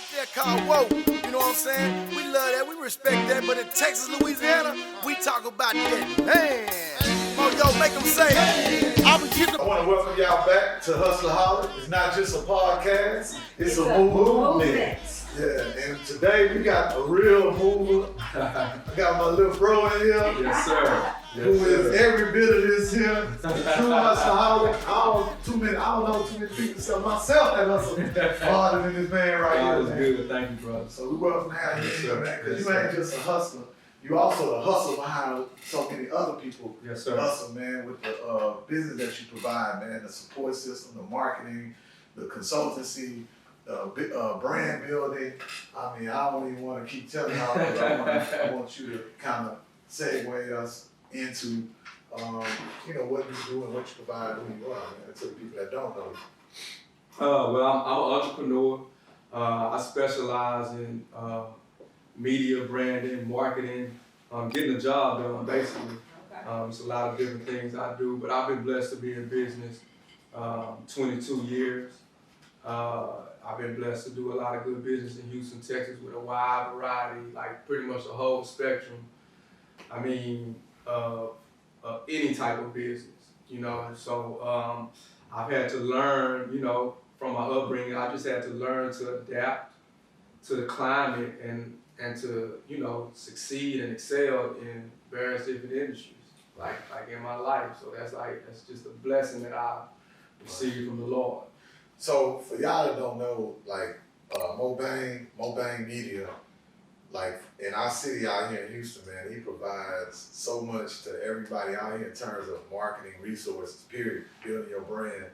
out there called whoa. You know what I'm saying? We love that, we respect that, but in Texas, Louisiana, we talk about that. Man, oh yo, make them say, hey. I want to welcome y'all back to Hustleaholic. It's not just a podcast, it's a movement. Yeah, and today we got a real mover. I got my little bro in here. Yes, sir. Yes, who sir. is every bit of this here. True hustleaholic. I don't know too many people except myself that hustle harder than this man right here. God is good. Thank you, brother. So we welcome to have you here, man, because you ain't just a hustler. You also the hustle behind so many other people. Yes, sir. Hustle, man, with the business that you provide, man, the support system, the marketing, the consultancy, brand building. I mean, I don't even want to keep telling y'all, but I want you to kind of segue us into, what you do and what you provide, who you are, man, to the people that don't know you. Well, I'm an entrepreneur. I specialize in media, branding, marketing, getting the job done, basically. It's a lot of different things I do, but I've been blessed to be in business 22 years. I've been blessed to do a lot of good business in Houston, Texas with a wide variety, like pretty much the whole spectrum. I mean, any type of business, So I've had to learn, from my upbringing, I just had to learn to adapt to the climate and to, succeed and excel in various different industries, like in my life. So that's just a blessing that I received from the Lord. So for y'all that don't know, like MoBang Media, like in our city out here in Houston, man, he provides so much to everybody out here in terms of marketing resources, period, building your brand.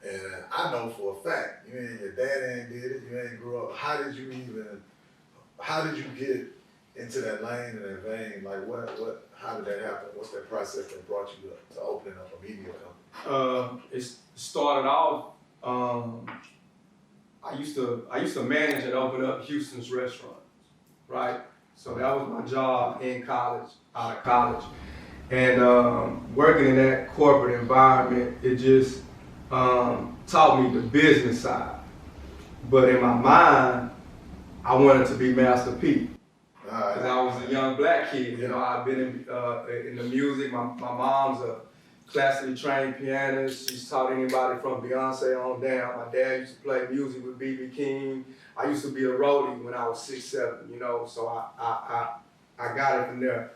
And I know for a fact, your dad ain't did it, you ain't grew up. How did you get into that lane and that vein? Like how did that happen? What's that process that brought you to opening up a media company? It started off, I used to manage and open up Houston's restaurants, right? So that was my job in college, out of college. And working in that corporate environment, it just taught me the business side. But in my mind, I wanted to be Master P. Because I was a young black kid. I've been in the music. My mom's a classically trained pianist. She's taught anybody from Beyonce on down. My dad used to play music with B.B. King. I used to be a roadie when I was 6, 7, so I got it from there.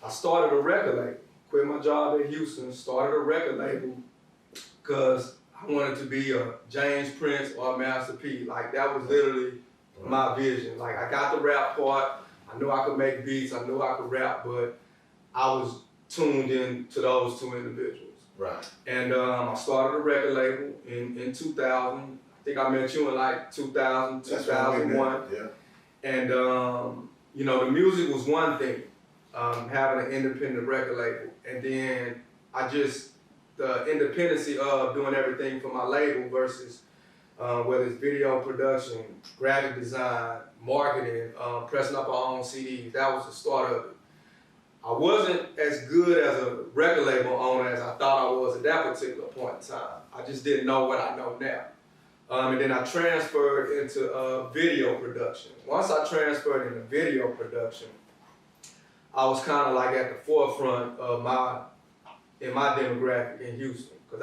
I started a record label, quit my job at Houston, started a record label because I wanted to be a James Prince or a Master P. Like that was literally my vision. Like I got the rap part, I knew I could make beats, I knew I could rap, but I was tuned in to those two individuals. Right. And I started a record label in 2000. I think I met you in like 2000, 2001. Yeah. And, the music was one thing, having an independent record label. And then the independency of doing everything for my label versus whether it's video production, graphic design, marketing, pressing up our own CDs, that was the start of it. I wasn't as good as a record label owner as I thought I was at that particular point in time. I just didn't know what I know now. And then I transferred into video production. Once I transferred into video production, I was kind of like at the forefront of in my demographic in Houston, because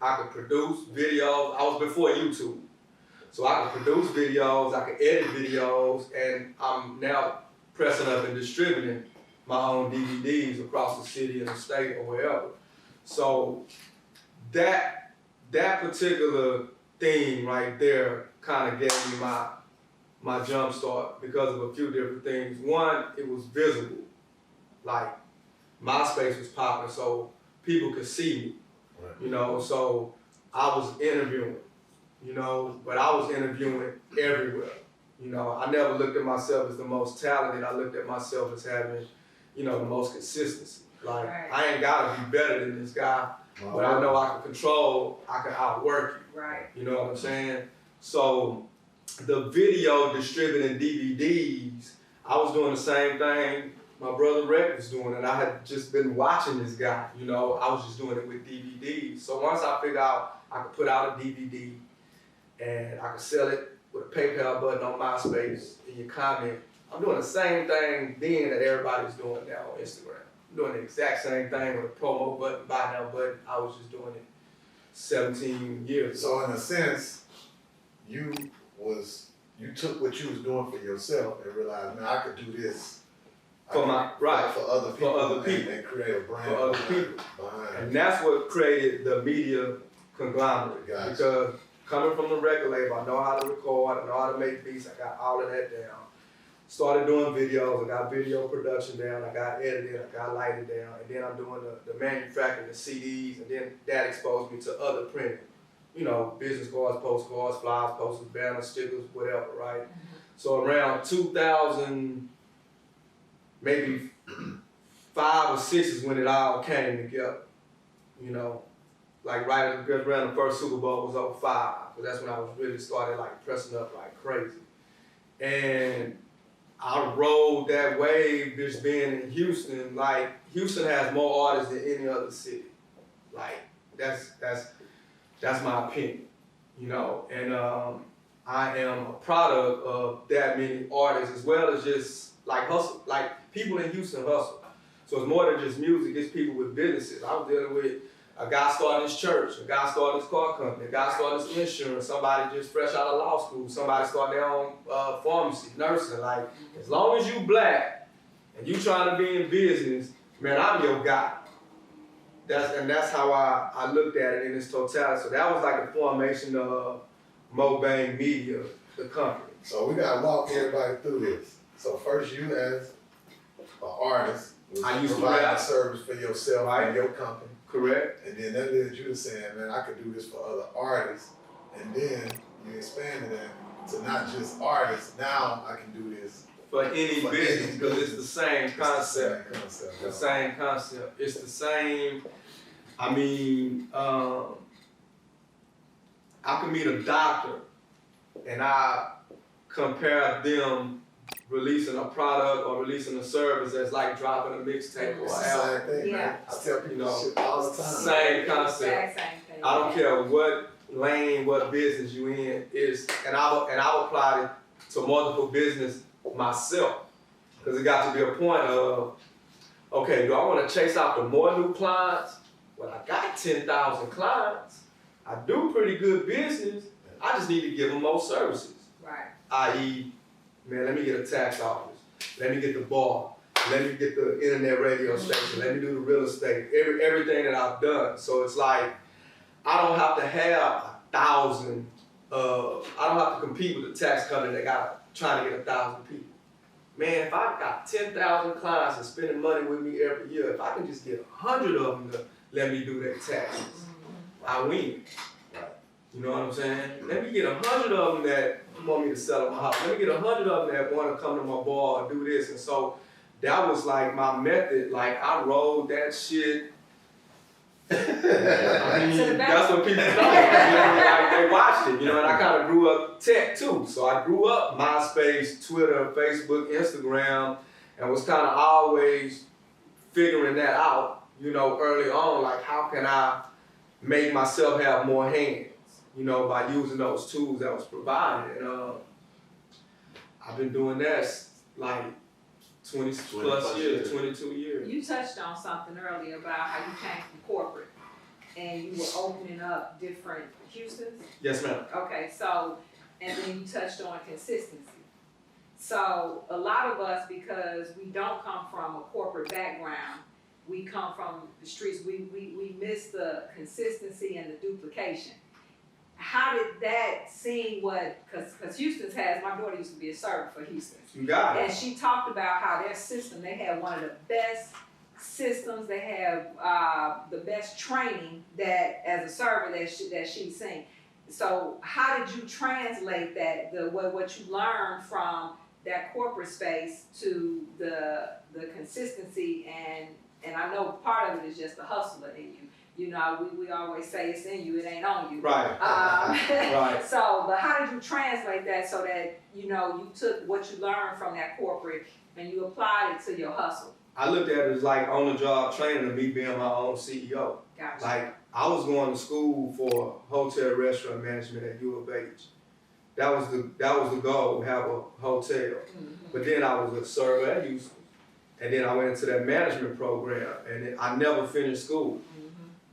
I could produce videos. I was before YouTube, so I could produce videos, I could edit videos, and I'm now pressing up and distributing my own DVDs across the city and the state or wherever. So that particular thing right there kind of gave me my jump start because of a few different things. One, it was visible. Like MySpace was popular, so people could see me, right. So I was interviewing, but I was interviewing everywhere. I never looked at myself as the most talented. I looked at myself as having, the most consistency. Like, right. I ain't gotta be better than this guy, but I know I can outwork you. Right. You know what I'm saying? So the video distributing DVDs, I was doing the same thing my brother Rick was doing, and I had just been watching this guy. I was just doing it with DVDs. So once I figured out I could put out a DVD and I could sell it with a PayPal button on MySpace in your comment. I'm doing the same thing then that everybody's doing now on Instagram. I'm doing the exact same thing with a promo button, buy now button. I was just doing it 17 years ago. So in a sense, you took what you was doing for yourself and realized, man, I could do this For other people, people. And create a brand For other people. behind it. And that's what created the media conglomerate. Gotcha. Because coming from the record label, I know how to record, I know how to make beats, I got all of that down. Started doing videos, I got video production down, I got editing, I got lighting down, and then I'm doing the manufacturing, the CDs, and then that exposed me to other printing. You know, business cards, postcards, flyers, posters, banners, stickers, whatever, right? So around 2000, maybe 5 or 6 is when it all came together. You know, like right around the first Super Bowl was 05, because that's when I was really started like pressing up like crazy. And I rode that wave just being in Houston. Like Houston has more artists than any other city. Like that's my opinion, you know. And I am a product of that many artists as well as just like hustle. Like people in Houston hustle. So it's more than just music. It's people with businesses. I was dealing with a guy starting his church, a guy starting his car company, a guy starting his insurance, somebody just fresh out of law school, somebody starting their own pharmacy, nursing. Like, as long as you black and you trying to be in business, man, I'm your guy. That's how I looked at it in its totality. So that was like the formation of MoBang Media, the company. So we gotta walk everybody through this. So first, you as an artist, I used to providing rap. a service for yourself Right. and your company. Correct. And then that led you to saying, man, I could do this for other artists. And then you expanded that to not just artists. Now I can do this For any For business, any because it's business. the same concept. The same concept. It's the same. I mean, I can meet a doctor and I compare them releasing a product or releasing a service as like dropping a mixtape or It's an the album. same thing, Yeah. man. I tell people You know, shit all the time. Same concept. Exact same thing. I don't care what lane, what business you in is, and I've applied it to multiple business myself, because it got to be a point of, okay, do I want to chase after more new clients? Well, I got 10,000 clients. I do pretty good business. I just need to give them more services. Right. I.e., man, let me get a tax office. Let me get the bar. Let me get the internet radio station. Let me do the real estate. Everything that I've done. So it's like, I don't have to have 1,000. I don't have to compete with the tax company that got trying to get 1,000 people. Man, if I got 10,000 clients and spending money with me every year, if I can just get 100 of them to let me do their taxes, I win. You know what I'm saying? Let me get 100 of them that want me to sell them a house. Let me get 100 of them that want to come to my bar and do this. And so that was like my method. Like I rolled that shit. I mean, that's what people know. Like they watched it, you know. And I kind of grew up tech too. So I grew up MySpace, Twitter, Facebook, Instagram, and was kind of always figuring that out, you know, early on. Like how can I make myself have more hands? You know, by using those tools that was provided. And I've been doing that like 20 plus years, 22 years. You touched on something earlier about how you came from corporate and you were opening up different Houstons. Yes, ma'am. Okay, so, and then you touched on consistency. So a lot of us, because we don't come from a corporate background, we come from the streets, we miss the consistency and the duplication. How did that seem because Houston's has, my daughter used to be a server for Houston's. You got And it. she talked about how their system, they have one of the best systems, they have the best training that as a server that she's seen. So how did you translate that, what you learned from that corporate space to the consistency and I know part of it is just the hustler in you. You know, we always say it's in you, it ain't on you. Right. Right. So, but how did you translate that so that, you know, you took what you learned from that corporate and you applied it to your hustle? I looked at it as like on-the-job training and me being my own CEO. Gotcha. Like I was going to school for hotel restaurant management at U of H. That was the goal, have a hotel. Mm-hmm. But then I was a server at Houston. And then I went into that management program, and then I never finished school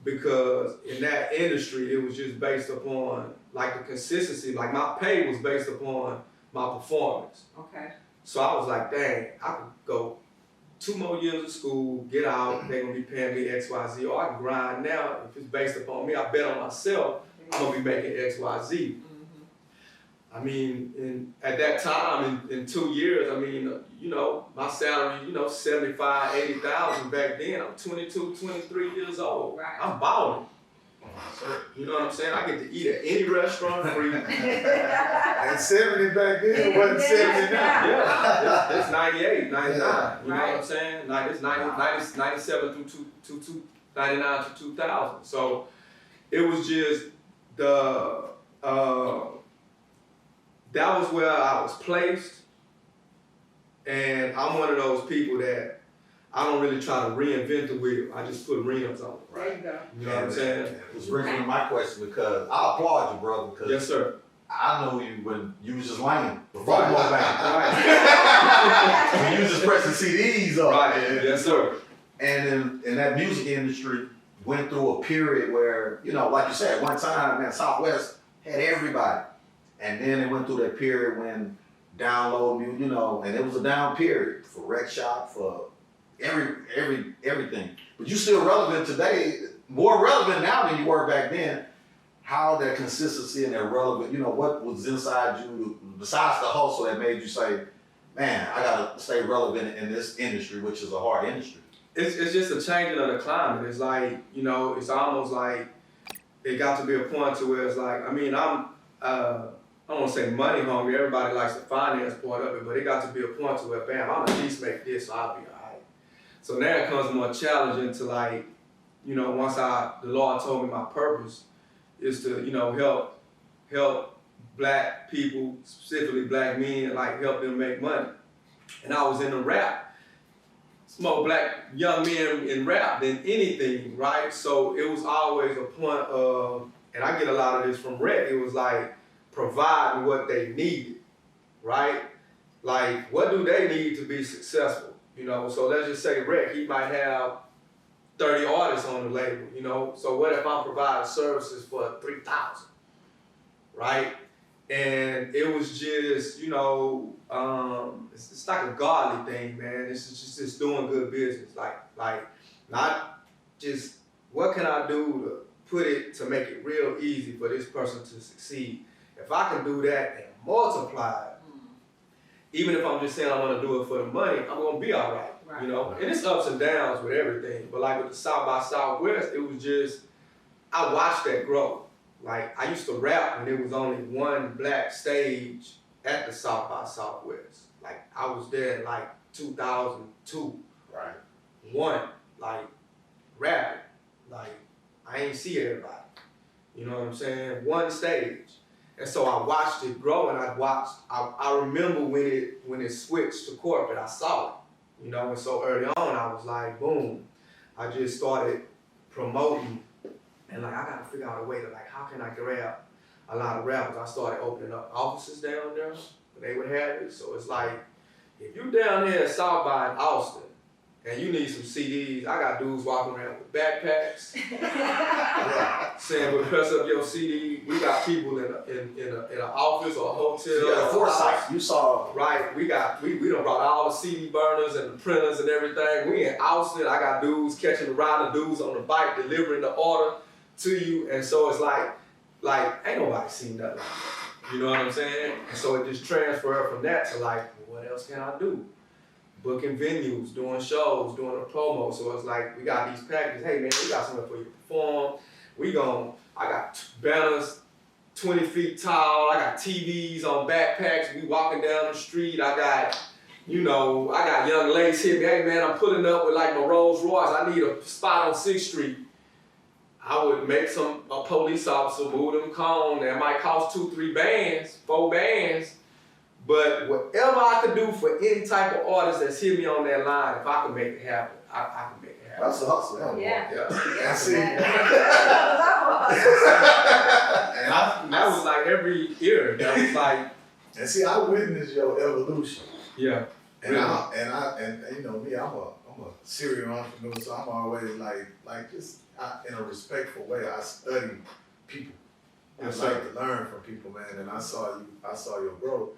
because in that industry, it was just based upon like the consistency. Like my pay was based upon my performance. Okay. So I was like, dang, I could go 2 more years of school, get out, they're gonna be paying me X, Y, Z, or I can grind now. If it's based upon me, I bet on myself, I'm gonna be making X, Y, Z. I mean, at that time, in 2 years, I mean, you know, my salary, you know, 75, 80,000 back then. I'm 22, 23 years old. Right. I'm balling. You know what I'm saying? I get to eat at any restaurant free. And 70 back then wasn't 70 now. Yeah, that's 98, 99. Yeah. You know what I'm saying? It's 97 through 99 to 2000. So it was just that was where I was placed, and I'm one of those people that I don't really try to reinvent the wheel. I just put rims on it. There you go. You know what I'm saying? Which brings me to my question, because I applaud you, brother, because Yes, sir. I know you when you was just lame before Right. MoBang. When you was just pressing CDs up. Right. Yes, sir. And in that music industry, went through a period where, you know, like you said, one time, man, Southwest had everybody. And then it went through that period when download music, you know, and it was a down period for Rec Shop, for everything. But you still relevant today, more relevant now than you were back then. How that consistency and that relevant, you know, what was inside you besides the hustle that made you say, man, I gotta stay relevant in this industry, which is a hard industry. It's just a changing of the climate. It's like, you know, it's almost like it got to be a point to where it's like, I mean, I don't want to say money hungry. Everybody likes the finance part of it, but it got to be a point to where, bam, I'm at least make this, so I'll be all right. So now it comes more challenging to, like, you know, once the Lord told me my purpose is to, you know, help black people, specifically black men, like help them make money. And I was in the rap. It's more black young men in rap than anything, right? So it was always a point of, and I get a lot of this from Rhett, it was like, providing what they needed, right? Like, what do they need to be successful? You know, so let's just say Rick, he might have 30 artists on the label, you know? So what if I'm providing services for 3,000, right? And it was just, you know, it's like a godly thing, man. It's just doing good business. Like not just, what can I do to make it real easy for this person to succeed? If I can do that and multiply it, even if I'm just saying I want to do it for the money, I'm gonna be all right, you know? And it's ups and downs with everything, but like with the South by Southwest, it was just, I watched that grow. Like, I used to rap when there was only one black stage at the South by Southwest. Like, I was there in like 2002. Right. One, like, rapping. Like, I ain't see everybody. You know what I'm saying? One stage. And so I watched it grow, and I remember when it switched to corporate, I saw it, you know, and so early on I was like, boom, I just started promoting, and like, I gotta figure out a way to, like, how can I grab a lot of rappers? I started opening up offices down there, they would have it, so it's like, if you down here at South by in Austin, and you need some CDs, I got dudes walking around with backpacks, saying, "But press up your CD." We got people in an office or a hotel. So you got a foresight. You saw. Right. We done brought all the CD burners and the printers and everything. We in Austin. I got dudes catching around the dudes on the bike, delivering the order to you. And so it's like ain't nobody seen nothing like that. You know what I'm saying? And so it just transferred from that to like, well, what else can I do? Booking venues, doing shows, doing a promo. So it's like, we got these packages. Hey man, we got somewhere for you to perform. I got banners 20 feet tall. I got TVs on backpacks. We walking down the street. I got young ladies hit me. Hey man, I'm pulling up with like my Rolls Royce. I need a spot on 6th Street. I would make a police officer move them cone. That might cost 2, 3 bands, 4 bands. But whatever I could do for any type of artist that's hit me on that line, if I could make it happen, I can make it happen. That's a hustle. That Yeah. Yeah. And see, Another And that was like every year. That was like, and see, I witnessed your evolution. yeah. And and you know me, I'm a serial entrepreneur, so I'm always like just in a respectful way. I study people. Yes, I like sir. to learn from people, man. And I saw your growth.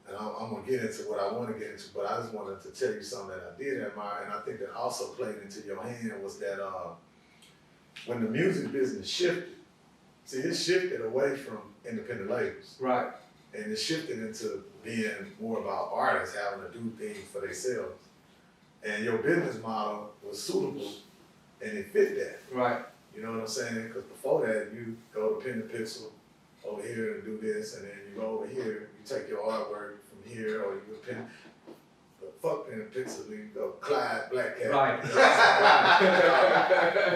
And I'm gonna get into what I want to get into, but I just wanted to tell you something that I did admire, and I think that also played into your hand was that when the music business shifted, see, it shifted away from independent labels. Right. And it shifted into being more about artists having to do things for themselves. And your business model was suitable and it fit that. Right. You know what I'm saying? Because before that, you go to Pen and Pixel over here and do this, and then you go over here, you take your artwork from here, or you go Pen, but fuck Pen and Pixel, you go Clyde, Black Cat. Right. You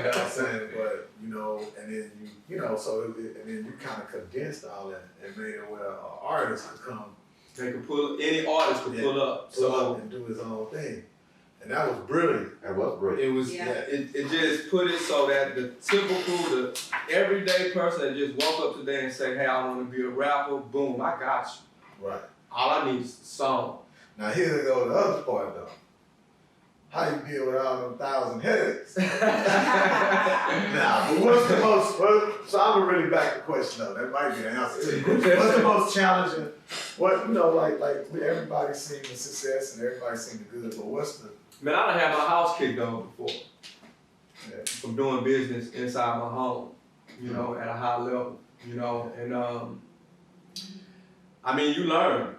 know what I'm saying? But, you know, and then you know, so, and then you kind of condensed all that and made it where an artist could come They could pull, any artist could pull up. pull So up and do his own thing. And that was brilliant. That was great. it was, Yeah. it just put it so that the typical, the everyday person that just woke up today and say, hey, I want to be a rapper, boom, I got you. Right. All I need is the song. Now here go the other part though. How you deal with all them 1,000 headaches? Nah, but what's the most, so I'm gonna really back the question though. That might be the answer to the question. What's the most challenging? What, you know, like everybody's seen the success and everybody's seen the good, but what's the, Man, I done had my house kicked on before yeah, from doing business inside my home, you know, at a high level, you know, and I mean, you learn.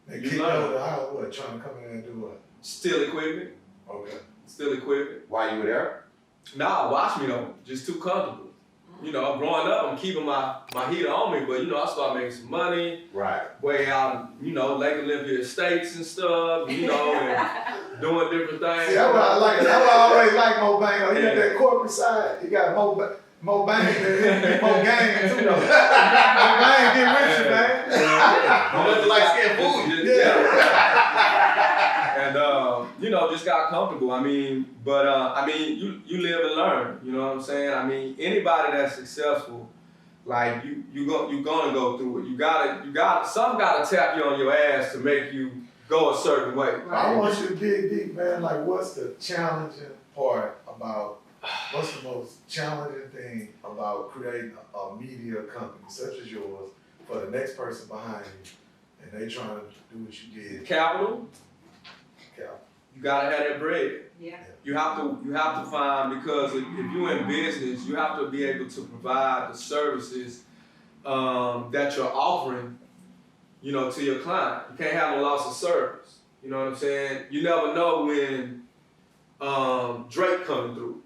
they You kicked learn. over the house, what, trying to come in and do what? Steal equipment, Okay. steal equipment. While you were there? Nah, watch me though, just too comfortable. You know, growing up, I'm keeping my heater on me, but you know, I started making some money, Right. way out, you know, Lake Olympia Estates and stuff, you know, and doing different things. See, that's what I like. That's why I always like MoBang. He got that corporate side. He got MoBang and MoGang too though. MoBang get with you, man. Don't let the light skin fool you. And you know, just got comfortable. I mean, but I mean, you live and learn. You know what I'm saying? I mean, anybody that's successful, like you're gonna go through it. You gotta, some gotta tap you on your ass to make you go a certain way. I want you to dig deep, man. Like, what's the challenging part about? What's the most challenging thing about creating a media company such as yours for the next person behind you, and they trying to do what you did? Capital. Cal. You gotta have that bread. Yeah. You have to find, because if you're in business, you have to be able to provide the services that you're offering, you know, to your client. You can't have a loss of service. You know what I'm saying? You never know when Drake coming through.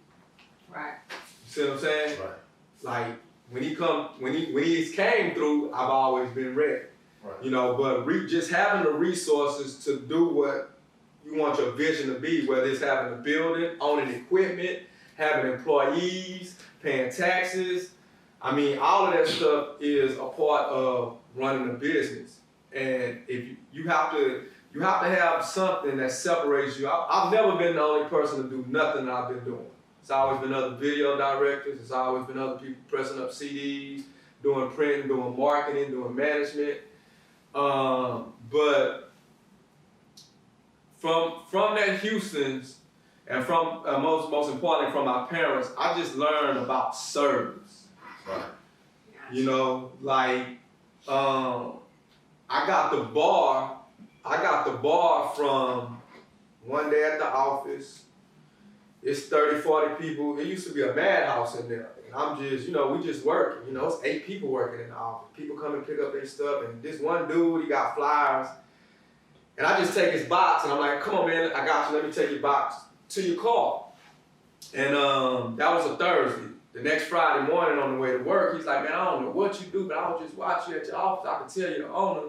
Right. You see what I'm saying? Right. Like when he came through, I've always been ready. Right. You know, but just having the resources to do what you want your vision to be, whether it's having a building, owning equipment, having employees, paying taxes. I mean, all of that stuff is a part of running a business. And if you have to have something that separates you. I've never been the only person to do nothing that I've been doing. It's always been other video directors. It's always been other people pressing up CDs, doing printing, doing marketing, doing management. But from that Houston's, and from most importantly from my parents, I just learned about service. Right. You know, like I got the bar from one day at the office. It's 30, 40 people. It used to be a madhouse in there. And I'm just, you know, we just working. You know, it's 8 people working in the office. People come and pick up their stuff. And this one dude, he got flyers. And I just take his box and I'm like, come on, man, I got you. Let me take your box to your car. And that was a Thursday. The next Friday morning on the way to work, he's like, man, I don't know what you do, but I was just watching you at your office. I can tell you're the owner.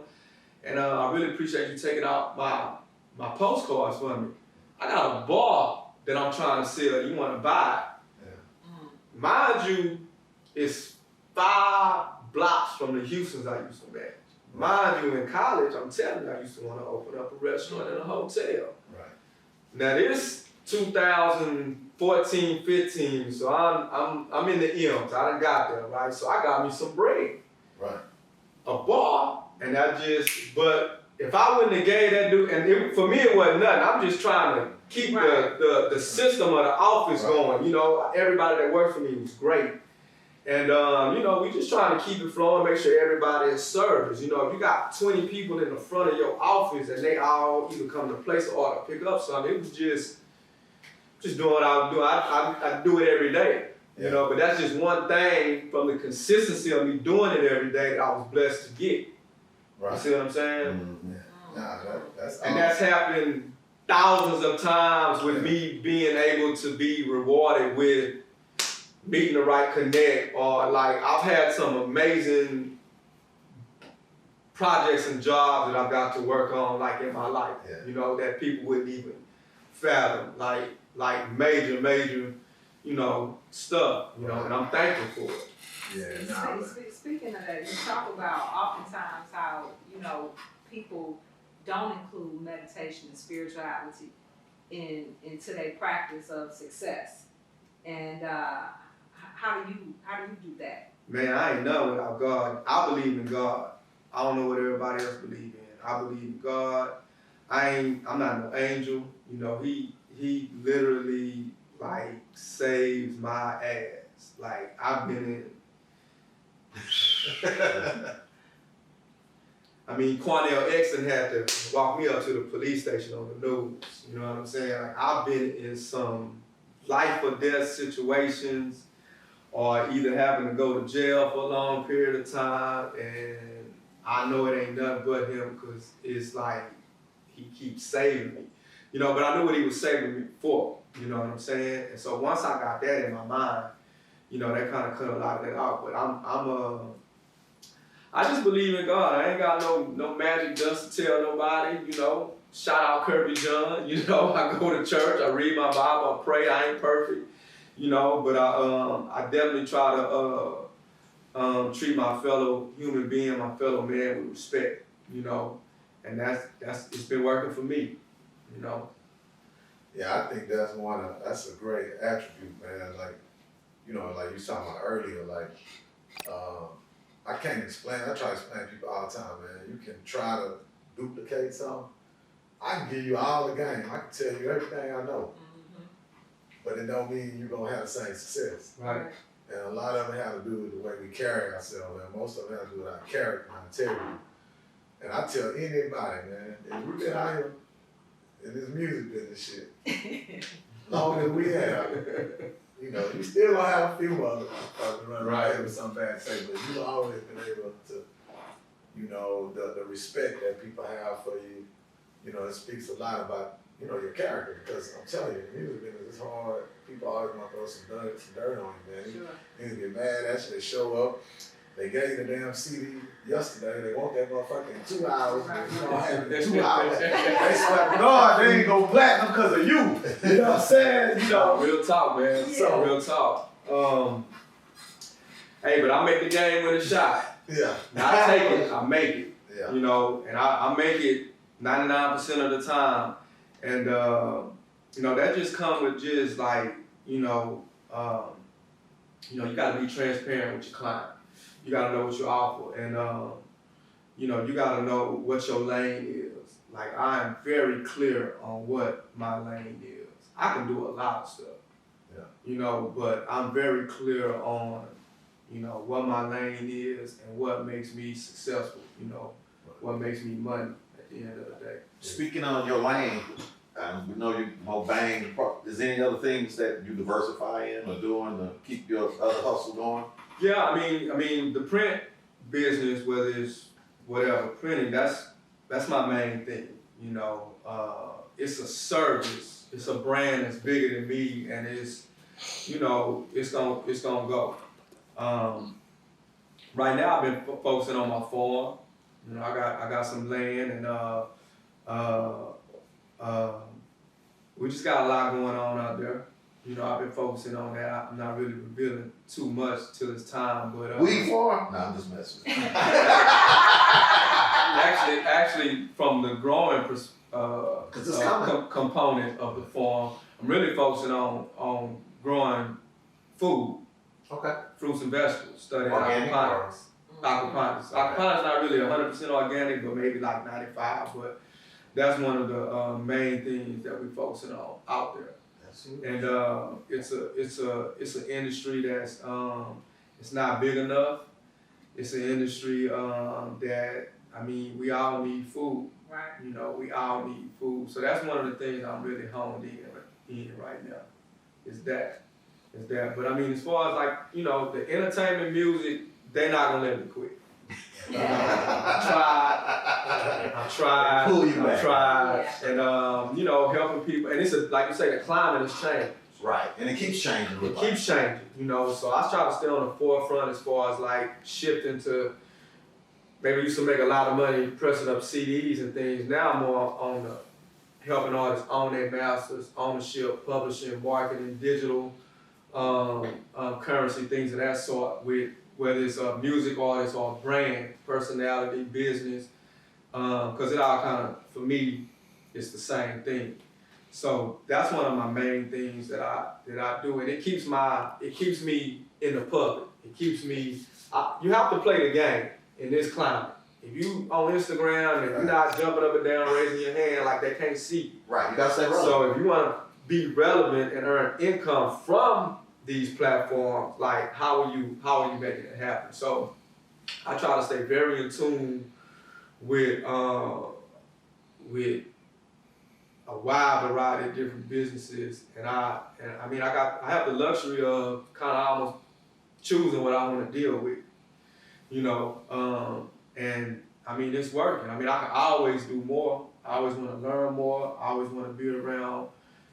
And I really appreciate you taking out my postcards for me. I got a bar that I'm trying to sell. You want to buy it. Yeah. Mind you, it's 5 blocks from the Houstons I used to manage. Mind you, in college, I'm telling you, I used to want to open up a restaurant and a hotel. Right. Now this 2014, 15. So I'm in the M's. I done got there, right? So I got me some bread. Right. A bar, and but if I wouldn't have gave that dude, for me it wasn't nothing. I'm just trying to keep the system of the office going. You know, everybody that worked for me was great. And, you know, we just trying to keep it flowing, make sure everybody is served. You know, if you got 20 people in the front of your office and they all either come to place or to pick up something, it was just doing what I was doing. I do it every day. You know, but that's just one thing from the consistency of me doing it every day that I was blessed to get. Right. You see what I'm saying? Mm-hmm. Nah, that's and that's happened thousands of times with me being able to be rewarded with meeting the right connect, or like I've had some amazing projects and jobs that I've got to work on like in my life. You know, that people wouldn't even fathom. Like major, you know, stuff, you know, and I'm thankful for it. Yeah, Speaking of that, you talk about oftentimes how, you know, people don't include meditation and spirituality into their practice of success. And how do you do that? Man, I ain't nothing without God. I believe in God. I don't know what everybody else believe in. I believe in God. I'm not no angel. You know, he literally like saves my ass. Like I've been in. I mean, Cornell Exton had to walk me up to the police station on the news. You know what I'm saying? Like I've been in some life or death situations, or either having to go to jail for a long period of time, and I know it ain't nothing but him because it's like he keeps saving me. You know, but I knew what he was saving me for. You know what I'm saying? And so once I got that in my mind, you know, that kind of cut a lot of that out. But I just believe in God. I ain't got no magic dust to tell nobody, you know. Shout out Kirby John, you know. I go to church, I read my Bible, I pray. I ain't perfect, you know, but I definitely try to treat my fellow human being, my fellow man with respect, you know. And it's been working for me, you know. Yeah, I think that's a great attribute, man. Like, you know, like you were talking about earlier, like, I can't explain, I try to explain to people all the time, man. You can try to duplicate something. I can give you all the game. I can tell you everything I know. Mm-hmm. But it don't mean you're going to have the same success. Right. And a lot of it has to do with the way we carry ourselves, and most of it has to do with our character and integrity. And I tell anybody, man, if we've been out here in this music business shit, long as we have, you know, you still gonna have a few others running around with some bad say, but you've always been able to, you know, the respect that people have for you, you know, it speaks a lot about, you know, your character. Because I'm telling you, the music business is hard. People always want to throw some dirt on you, man. Sure. You get mad at you, they show up. They gave you the damn CD yesterday. They want that motherfucker in 2 hours. Right. You don't have it in 2 hours. They swear to God, they ain't go platinum because of you. You know what I'm saying? You know, real talk, man. Yeah. So real talk. Hey, but I make the game with a shot. Yeah. Now, I take it, I make it. Yeah. You know, and I make it 99% of the time. And you know, that just comes with just like, you know, you gotta be transparent with your client. You gotta know what you offer, and you know, you gotta know what your lane is. Like I am very clear on what my lane is. I can do a lot of stuff, you know, but I'm very clear on, you know, what my lane is and what makes me successful. You know, what makes me money at the end of the day. Speaking on your lane, we know you MoBang. Is there any other things that you diversify in or doing to keep your other hustle going? Yeah, I mean, the print business, whether it's whatever printing, that's my main thing. You know, it's a service, it's a brand that's bigger than me, and it's, you know, it's gonna go. Right now, I've been focusing on my farm. You know, I got some land, and we just got a lot going on out there. You know, I've been focusing on that. I'm not really revealing too much till it's time, but weed farm? No, I'm just messing with you. Actually, from the growing component of the farm, I'm really focusing on growing food, Okay. fruits and vegetables, studying Organic aquaponics. Aquaponics. Aquaponics not really 100% organic, but maybe like 95. But that's one of the main things that we're focusing on out there. And it's an industry that's it's not big enough. It's an industry that, I mean, we all need food. Right. You know, we all need food. So that's one of the things I'm really honed in right now. Is that. But I mean, as far as like, you know, the entertainment music, they're not gonna let me quit. I tried, and you know, helping people. And it's like you say, the climate has changed. Right, and it keeps changing. It keeps changing, you know. So I try to stay on the forefront as far as like shifting to. Maybe used to make a lot of money pressing up CDs and things. Now I'm more on the helping artists own their masters, ownership, publishing, marketing, digital, currency, things of that sort. With whether it's a music artist or brand, personality, business, because it all kind of, for me, it's the same thing. So that's one of my main things that I do, and it keeps me in the public. It keeps me. You have to play the game in this climate. If you on Instagram and you're not jumping up and down, raising your hand like they can't see you. Right, you gotta stay relevant. So if you want to be relevant and earn income from these platforms, like how are you making it happen? So I try to stay very in tune with a wide variety of different businesses, and I mean I have the luxury of kind of almost choosing what I want to deal with, you know, and I mean it's working. I mean I can always do more. I always want to learn more. I always want to be around,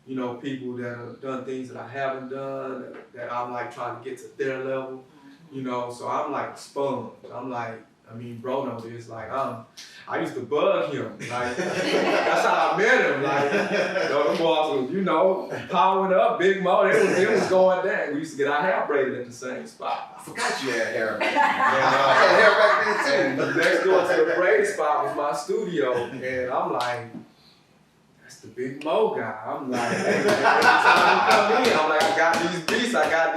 you know, people that have done things that I haven't done, that I'm like trying to get to their level, you know. So I'm like a sponge. I'm like, I mean, bro knows this. Like, I used to bug him. Like, that's how I met him. Like, the boss was, you know, powering up, Big Mo. It was going down. We used to get our hair braided at the same spot. I forgot you had hair. And, I had hair back then too. and next door to the braid spot was my studio, and I'm like, that's the Big Mo guy. I'm like, hey, man, every time you come in, I'm like, I got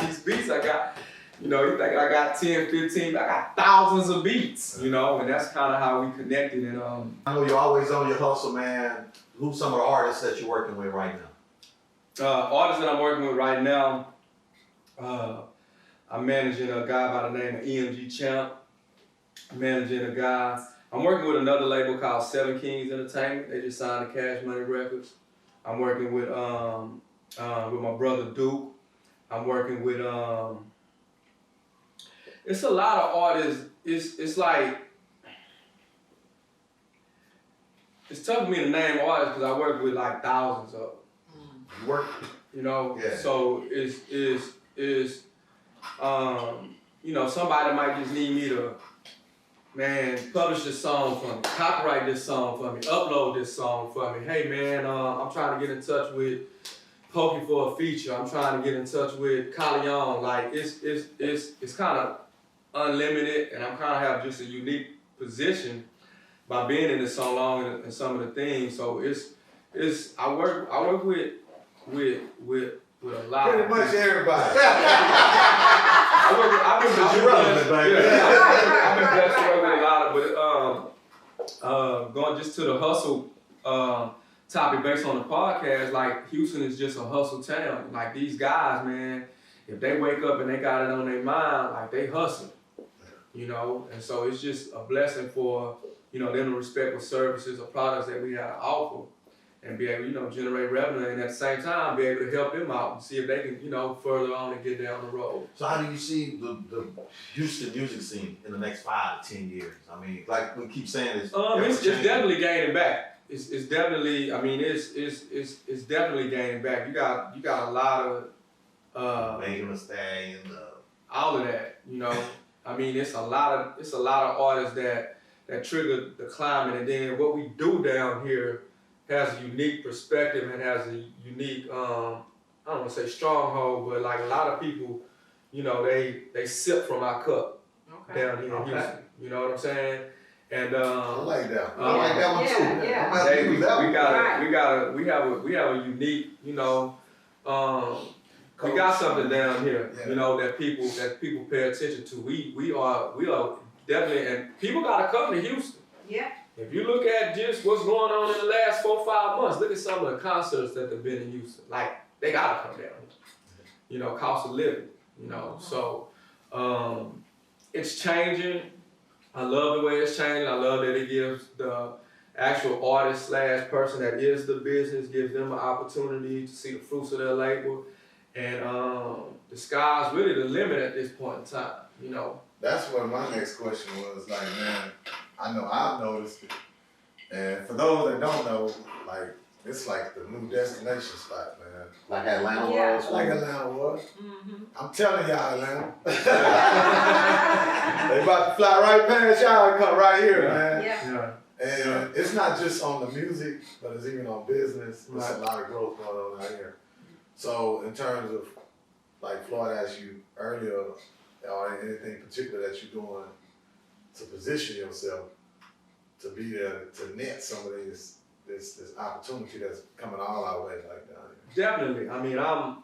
these beats, I got, you know, you think I got 10, 15, I got thousands of beats, you know, and that's kind of how we connected. And I know you're always on your hustle, man. Who's some of the artists that you're working with right now? Artists that I'm working with right now, I'm managing a guy by the name of EMG Champ. I'm managing a guy. I'm working with another label called Seven Kings Entertainment. They just signed to Cash Money Records. I'm working with my brother Duke. I'm working with it's a lot of artists. It's like it's tough for me to name artists because I work with like thousands of them. You work? You know, Yeah. So it's you know, somebody might just need me to, man, publish this song for me, copyright this song for me, upload this song for me. Hey man, I'm trying to get in touch with Pokey for a feature. I'm trying to get in touch with Calion. Like it's kind of unlimited, and I'm kind of have just a unique position by being in this so long and some of the things. So I work with a lot. Pretty much everybody. I've been blessed to work with a lot of, but going just to the hustle topic based on the podcast, like Houston is just a hustle town. Like these guys, man, if they wake up and they got it on their mind, like they hustle, you know. And so it's just a blessing for, you know, them to respect the services or products that we have to offer, and be able, you know, generate revenue, and at the same time be able to help them out and see if they can, you know, further on and get down the road. So how do you see the Houston music scene in the next 5 to 10 years? I mean, like we keep saying, it's definitely gaining back. It's definitely, I mean, it's definitely gaining back. You got a lot of Megan Thee Stallion, all of that, you know. I mean, it's a lot of artists that trigger the climate, and then what we do down here has a unique perspective and has a unique, I don't want to say stronghold, but like a lot of people, you know, they sip from our cup down here in Houston. You know what I'm saying? And I like that. I like that one too. Yeah. we have a unique, you know, we got something down here, Yeah. you know, that people pay attention to. We are definitely, and people gotta come to Houston. Yeah. If you look at just what's going on in the last 4-5 months, look at some of the concerts that have been in Houston. Like, they gotta come down here. You know, cost of living, you know. So it's changing. I love the way it's changing. I love that it gives the actual artist / person that is the business, gives them an opportunity to see the fruits of their labor. And the sky's really the limit at this point in time, you know. That's what my next question was. Like, man, I know I've noticed it, and for those that don't know, like, it's like the new destination spot, man. Like Atlanta Yeah. was. Like Atlanta was. Mm-hmm. I'm telling y'all, Atlanta. They about to fly right past y'all and come right here, man. Yeah. And it's not just on the music, but it's even on business. There's Right. a lot of growth going on out here. So in terms of, like Floyd asked you earlier, or anything particular that you're doing to position yourself to be there to net some of this opportunity that's coming all our way like down here. Definitely. I mean,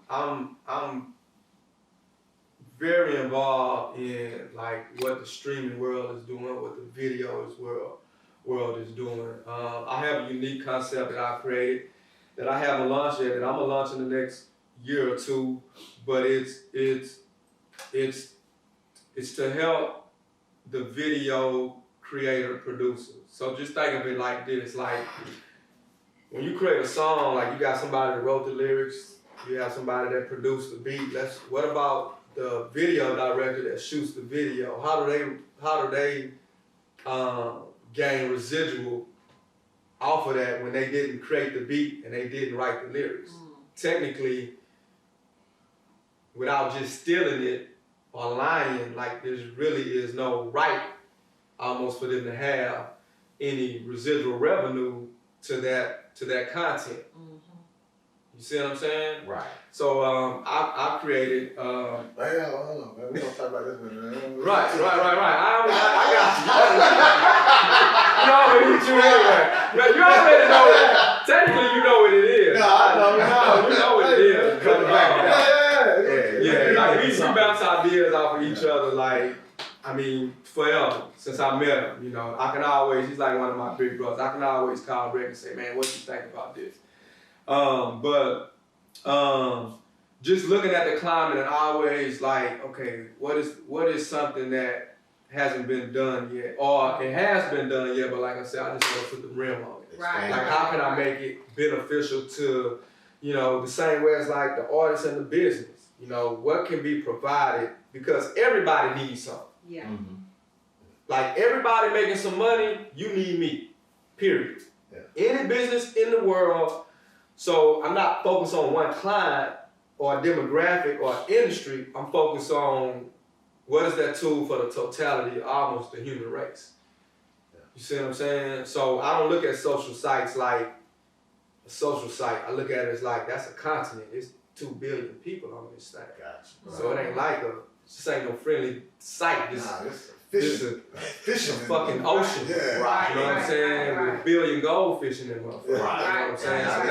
I'm very involved in like what the streaming world is doing, what the videos world is doing. I have a unique concept that I created that I haven't launched yet, that I'm gonna launch in the next year or two. But it's to help the video creator producer. So just think of it like this: like when you create a song, like you got somebody that wrote the lyrics, you have somebody that produced the beat. What about the video director that shoots the video? How do they gain residual off of that when they didn't create the beat and they didn't write the lyrics? Technically, without just stealing it or lying, like there really is no right almost for them to have any residual revenue to that content. You see what I'm saying? Right. So I created. Man, hold on, man. We don't talk about this, man. Right. I got you. You already eat you anyway. But you already know it. Technically, you know what it is. No, I know. You know what it is. Cut it back. Yeah, like we bounce ideas off of each other, like, I mean, forever, since I met him, you know. I can always, he's like one of my big brothers, I can always call Rick and say, man, what you think about this? Just looking at the climate and always like, okay, what is something that hasn't been done yet? Or it has been done yet, but like I said, I just want to put the rim on it. Right. Like, how can I make it beneficial to, you know, the same way as like the artist and the business? You know, what can be provided? Because everybody needs something. Yeah. Mm-hmm. Like everybody making some money, you need me, period. Yeah. Any business in the world. So I'm not focused on one client or a demographic or industry. I'm focused on what is that tool for the totality of almost the human race. Yeah. You see what I'm saying? So I don't look at social sites like a social site. I look at it as like, that's a continent. It's 2 billion people on this thing. Gotcha. So it ain't like this ain't no friendly site. This is fishing. a fucking ocean. Yeah. Right. You know what I'm saying? Right. With a billion goldfish in them motherfuckers. Yeah. You know what I'm saying? Right. So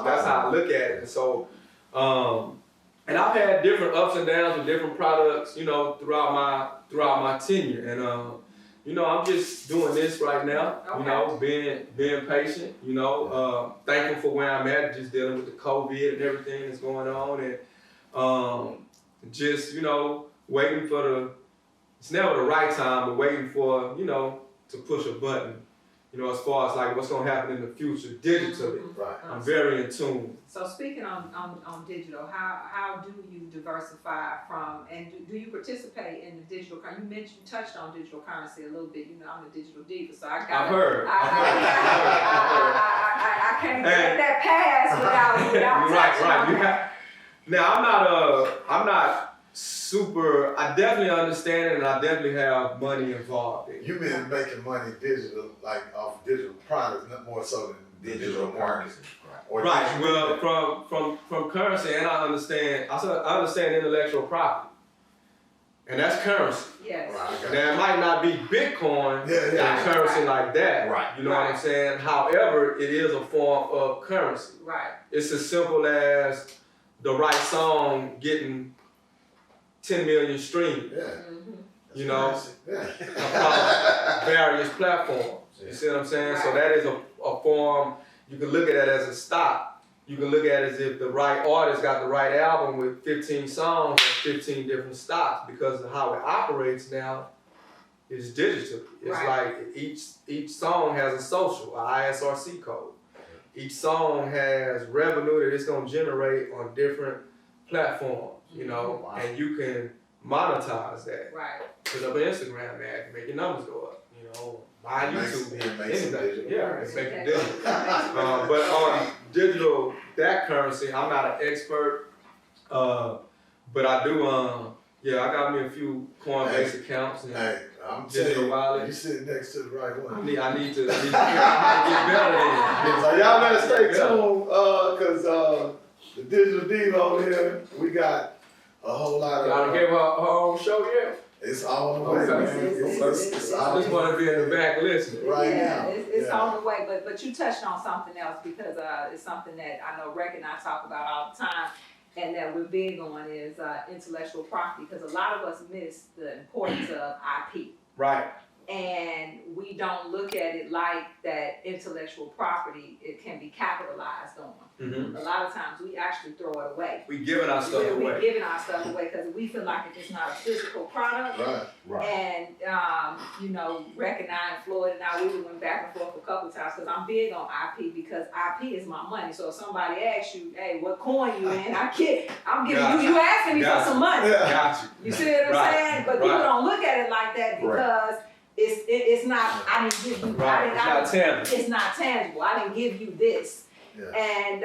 that's how I look at it. And so, and I've had different ups and downs with different products, you know, throughout my tenure. And you know, I'm just doing this right now. Okay. You know, being patient. You know, thankful for where I'm at, just dealing with the COVID and everything that's going on, and just, you know, waiting for it's never the right time, but waiting for, you know, to push a button, you know, as far as like what's gonna happen in the future digitally. Right. I'm very in tune. So speaking on digital, how do you diversify from, and do you participate in the digital currency? You touched on digital currency a little bit. You know, I'm a digital diva, so I got. I've heard. I can't let that pass without touching on that. Now I'm not super. I definitely understand it, and I definitely have money involved in it. You've been making money digital, like off digital products, not more so than digital marketing. Or Right. digital- Well, from currency, and I understand intellectual property, and that's currency. Yes. Right, okay. Now it might not be Bitcoin Yeah. and currency like that. Right. You know what I'm saying? However, it is a form of currency. Right. It's as simple as the right song getting 10 million streams, Yeah. Mhm. you know, Yeah. across various platforms. You see what I'm saying? So Right. that is a form, you can look at it as a stock. You can look at it as if the right artist got the right album with 15 songs and 15 different stocks, because of how it operates now is digital. It's Right. like each song has a social, a ISRC code. Each song has revenue that it's gonna generate on different platforms, you know, Wow. and you can monetize that. Right. Put up an Instagram ad, make your numbers go up, you know, buy It makes- YouTube, it makes it anything. digital. Yeah, it's Okay. making digital. But on digital, that currency, I'm not an expert, but I do, yeah, I got me a few Coinbase accounts and Hey, I'm digital telling you, wallet. you sitting next to the right I one. need to figure out how to get better than So y'all better stay Yeah. tuned, cause the digital diva over here, we got a whole lot Y'all of. gave her own show yet? It's on the way, Okay. man. It's I on just the want to be in the back listening. Right Yeah, now. it's Yeah. on the way, but you touched on something else because it's something that I know Rick and I talk about all the time, and that we're big on is intellectual property, because a lot of us miss the importance of IP. Right. And we don't look at it like that intellectual property, it can be capitalized on. Mm-hmm. A lot of times we actually throw it away. We giving our stuff We're away. giving our stuff away because we feel like if it's not a physical product. Right. Right. And, you know, Rick and I and Floyd and I, we went back and forth a couple of times because I'm big on IP, because IP is my money. So if somebody asks you, hey, what coin you in, I'm giving Gotcha. you asking me for Gotcha. some money. Got you. You see what I'm Right. saying? But people Right. don't look at it like that because it's not, I didn't give you, Right. It's not tangible. it's not tangible. I didn't give you this. Yeah. And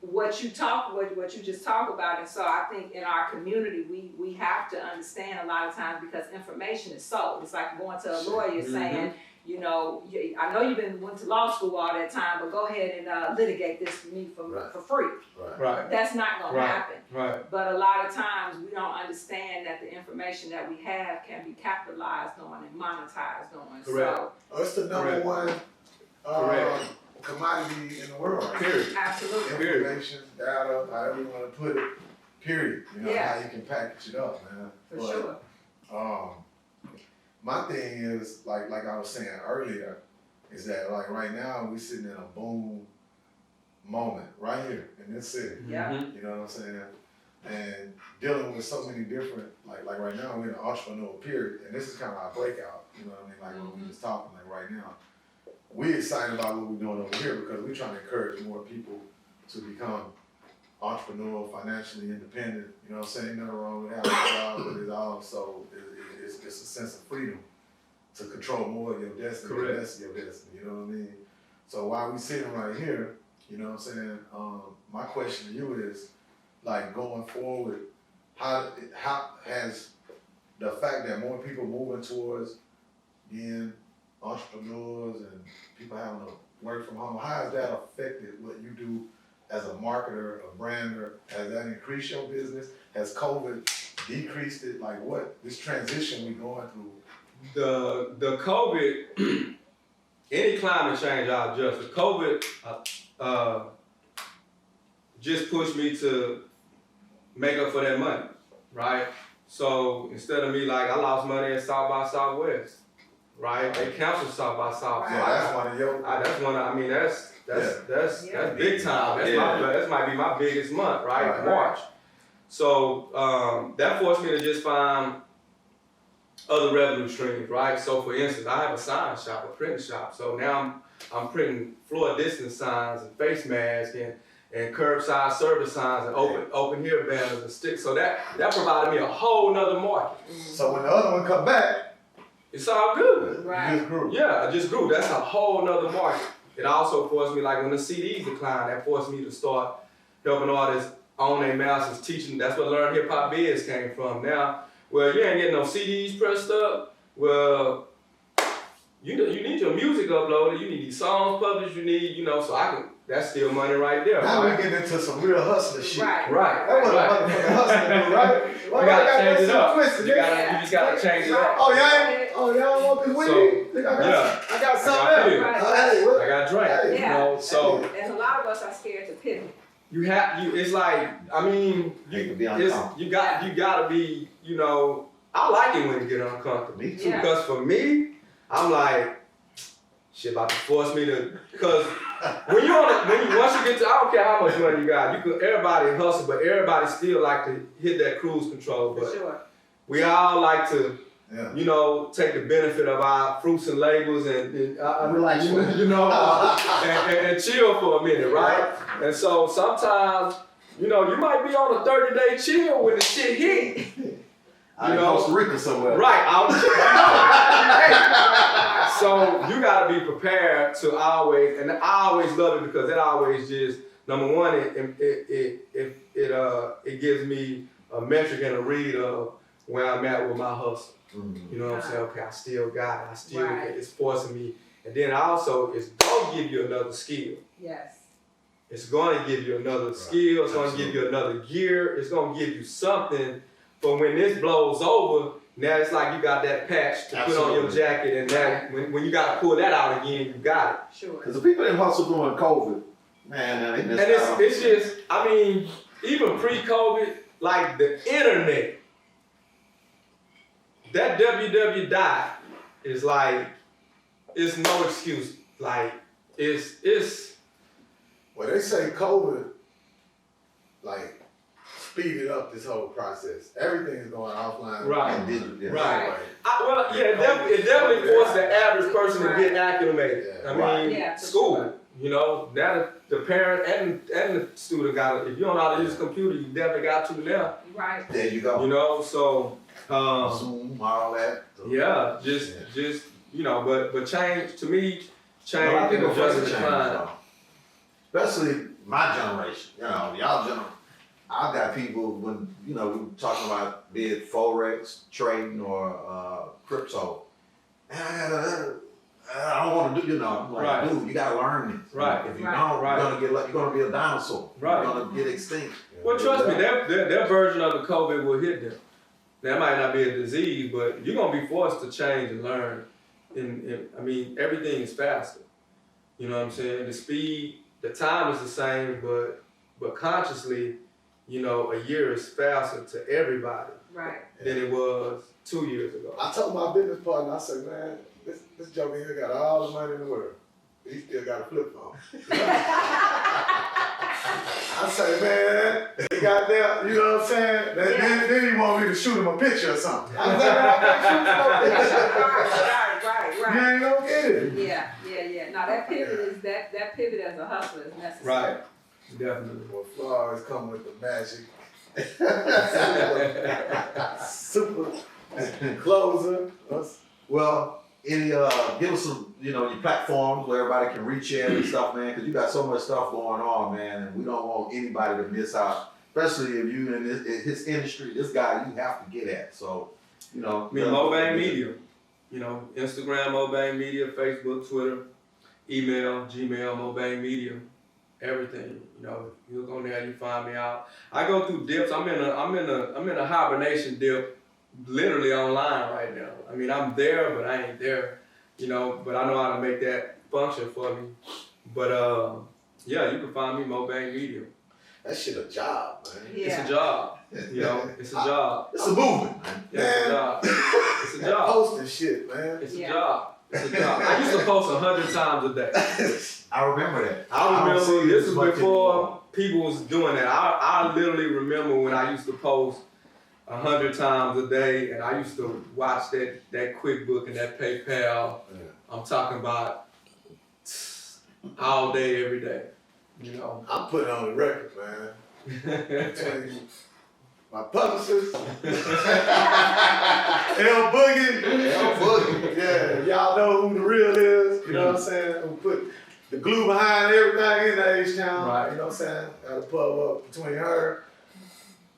what you just talk about, and so I think in our community we have to understand a lot of times, because information is sold. It's like going to a lawyer saying, you know, I know you've went to law school all that time, but go ahead and litigate this for me for free. Right. Right. That's not gonna Right. happen. Right. But a lot of times we don't understand that the information that we have can be capitalized on and monetized on. Correct. So Oh, it's the number Correct. one Correct. commodity in the world. Right? Period. absolutely. Period. Information, data, however you want to put it. Period. You know Yeah. how you can package it up, man. For But, sure. My thing is like I was saying earlier, is that like right now we sitting in a boom moment right here in this city. Yeah. Mhm. You know what I'm saying? And dealing with so many different, like right now we're in an entrepreneurial period, and this is kind of our breakout. You know what I mean? Like when we just talking, like right now, we excited about what we're doing over here because we're trying to encourage more people to become entrepreneurial, financially independent. You know what I'm saying? Nothing wrong with having a job, but it's also it's a sense of freedom to control more of your destiny, Correct. less of your destiny. You know what I mean? So while we sitting right here, you know what I'm saying? My question to you is, like going forward, how has the fact that more people moving towards being entrepreneurs and people having to work from home, how has that affected what you do as a marketer, a brander? Has that increased your business? Has COVID decreased it? Like what, this transition we going through? The COVID, any climate change I'll adjust. The COVID just pushed me to make up for that money, right? So instead of me like, I lost money at South by Southwest, right? They canceled South by Southwest. Yeah, that's one of your. That's one. I mean, that's big time. Yeah. That might be my biggest month, right? Right. March. So that forced me to just find other revenue streams, right? So for instance, I have a sign shop, a printing shop. So now I'm printing floor distance signs and face masks and curbside service signs and open here banners and sticks. So that provided me a whole nother market. So when the other one come back, It's all good. Right. you just grew. Yeah, I just grew. That's a whole nother market. It also forced me, like when the CDs declined, that forced me to start helping artists own their masters, teaching. That's where Learn Hip Hop Biz came from. Now, well, you ain't getting no CDs pressed up. Well, you need your music uploaded. You need these songs published. You need, so that's still money right there. Now right? we getting into some real hustler shit. Right. Right. That was Right. a motherfucking hustler do, right? You gotta change it up. Twisted, You nigga. just gotta change it up. Oh, y'all don't want this weed? So, Nigga, yeah. I got something I got else. pills. Right. Hey, what? I got drink. Hey. Yeah. So And a lot of us are scared to pivot. it's like, I mean, It can be you uncomfortable. gotta be, you know, I like it when it get uncomfortable. Me too. Yeah. Because for me, I'm like, shit about to force me to, because once you get to, I don't care how much money you got, everybody hustle, but everybody still like to hit that cruise control. For But sure. we all like to, Yeah. you know, take the benefit of our fruits and labels and Relax. you know, and chill for a minute, right? And so sometimes, you know, you might be on a 30-day chill when the shit hit. I in Costa Rica somewhere. Right. So you gotta be prepared to always, and I always love it because it always just, number one, it gives me a metric and a read of where I'm at with my hustle. Mm-hmm. You know what I'm saying? Okay, I still got it. I still, Right. it's forcing me. And then also, it's gonna give you another skill. Yes. It's gonna give you another skill. It's gonna give you another gear. It's gonna give you something. But when this blows over, now it's like you got that patch to put on your jacket, and that when you gotta pull that out again, you got it. Sure. Because the people that hustle during COVID, man, they missed And out. it's just, I mean, even pre-COVID, like the internet, that www dot is like, it's no excuse. Like, it's. Well, they say COVID, like, speeded up this whole process. Everything is going offline. Right. And digital, yeah. Right. It definitely forced the average person to get acclimated. Yeah. I Right. mean, Yeah, for school. sure. You know, now the parent and the student got it. If you don't know how to use a computer, you definitely got to now. Right. There you go. You know, so Zoom, all that. yeah, just you know, but change to me, change Well, I think and it's first adjust to the change, time. though. Especially my generation. You know, y'all generation. I've got people when, you know, we were talking about be it Forex, trading, or crypto. And I don't want to do, you know, I'm like, Right. dude, you gotta learn this. Right. If you Right. don't, Right. you're gonna be a dinosaur. Right. You're gonna get extinct. Well, trust me, their version of the COVID will hit them. That might not be a disease, but you're gonna be forced to change and learn. I mean, everything is faster. You know what I'm saying? The speed, the time is the same, but consciously, you know, a year is faster to everybody Right. than it was 2 years ago. I told my business partner, I said, man, this joker here got all the money in the world. He still got a flip phone. I say, man, he got there, you know what I'm saying? Then he want me to shoot him a picture or something. I said, man, I can't shoot you no picture. Right. You ain't gonna get it. Yeah. Now that pivot is that pivot as a hustler is necessary. Right. Definitely. Well, flowers come with the magic. Super closer. Well, give us some, you know, your platforms where everybody can reach in and stuff, man, because you got so much stuff going on, man, and we don't want anybody to miss out, especially if you in this industry, this guy you have to get at. So, you know. I mean, MoBang Media. You know, Instagram, MoBang Media, Facebook, Twitter, email, Gmail, MoBang Media, everything. You know, you look on there, you find me out. I go through dips. I'm in a hibernation dip, literally online right now. I mean, I'm there, but I ain't there. You know, but I know how to make that function for me. But yeah, you can find me MoBang Media. That shit a job, man. Yeah. It's a job. You know, it's a job. It's a movement, man. Yeah, it's a job. It's a That job. posting shit, man. It's a Yeah. job. It's a job. I used to post 100 times a day. I remember that. I don't see remember it this as was much before anymore. people was doing that. I literally remember when I used to post 100 times a day, and I used to watch that QuickBook and that PayPal. Yeah. I'm talking about all day, every day. You know. I'm putting on the record, man. Between my publicist, L Boogie. Yeah, y'all know who the real is. You know what I'm saying? Who put the glue behind everything in the H-Town. Right. You know what I'm saying? Got a pub up between her,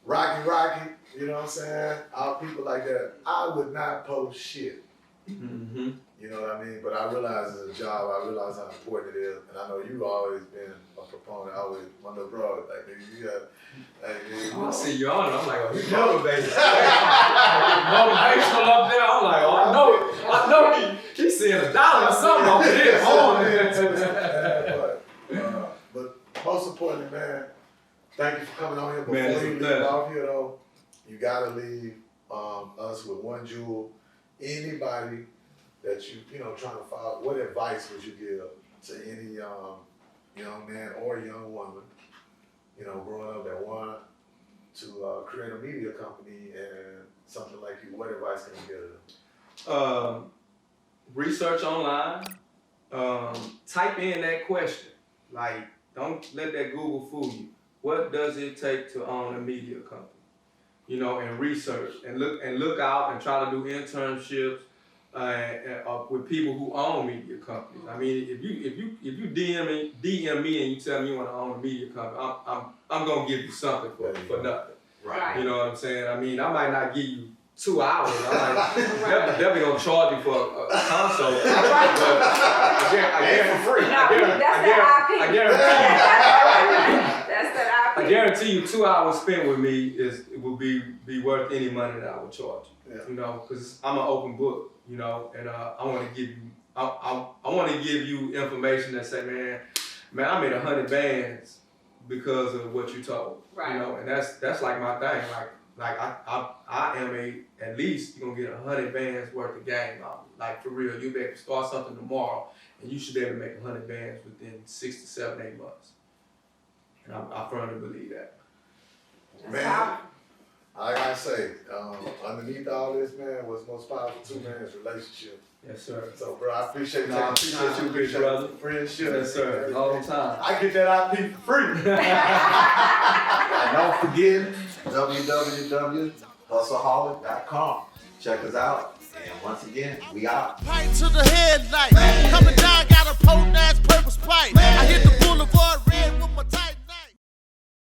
Rocky. You know what I'm saying? All people like that. I would not post shit. Mm-hmm. You know what I mean? But I realize it's a job. I realize how important it is. And I know you've always been a proponent. Always, my little bro, like, nigga, you got, like, nigga, I see you on it. I'm like, oh, he's Yeah. motivated. Motivational up there. I'm like, oh, I know he's seeing $1 or something over there. Oh, man. But most importantly, man, Thank you for coming on here. Before Man, it's a you leave pleasure. off here though, you gotta leave us with one jewel. Anybody that you know trying to follow, what advice would you give to any young man or young woman, you know, growing up that want to create a media company and something like you? What advice can you give them? Research online. Type in that question. Like, don't let that Google fool you. What does it take to own a media company? You know, and research and look out and try to do internships with people who own media companies. I mean, if you DM me and you tell me you want to own a media company, I'm gonna give you something for nothing. Right. You know what I'm saying? I mean, I might not give you 2 hours. I might definitely gonna charge you for a consult. But I guarantee you 2 hours spent with me will be worth any money that I would charge you. Yeah. You know, because I'm an open book. You know, and I want to give you I want to give you information that say, man, I made 100 bands because of what you told. Right. You know, and that's like my thing. Like I am at least you're gonna get 100 bands worth of game out. Like for real, you'll be able to start something tomorrow, and you should be able to make 100 bands within 6 to 7, 8 months. And I firmly believe that. Man, like I say, underneath all this, man, what's most powerful to man is relationship. Yes, sir. So, bro, I appreciate you. I appreciate you, big brother. Friendship. Yes, sir. Long time. I get that IP for free. And don't forget, www.hustleholic.com. Check us out. And once again, we out. Pipe to the headlight. Coming down, got a potent ass purpose pipe. I hit the boulevard red with my tight.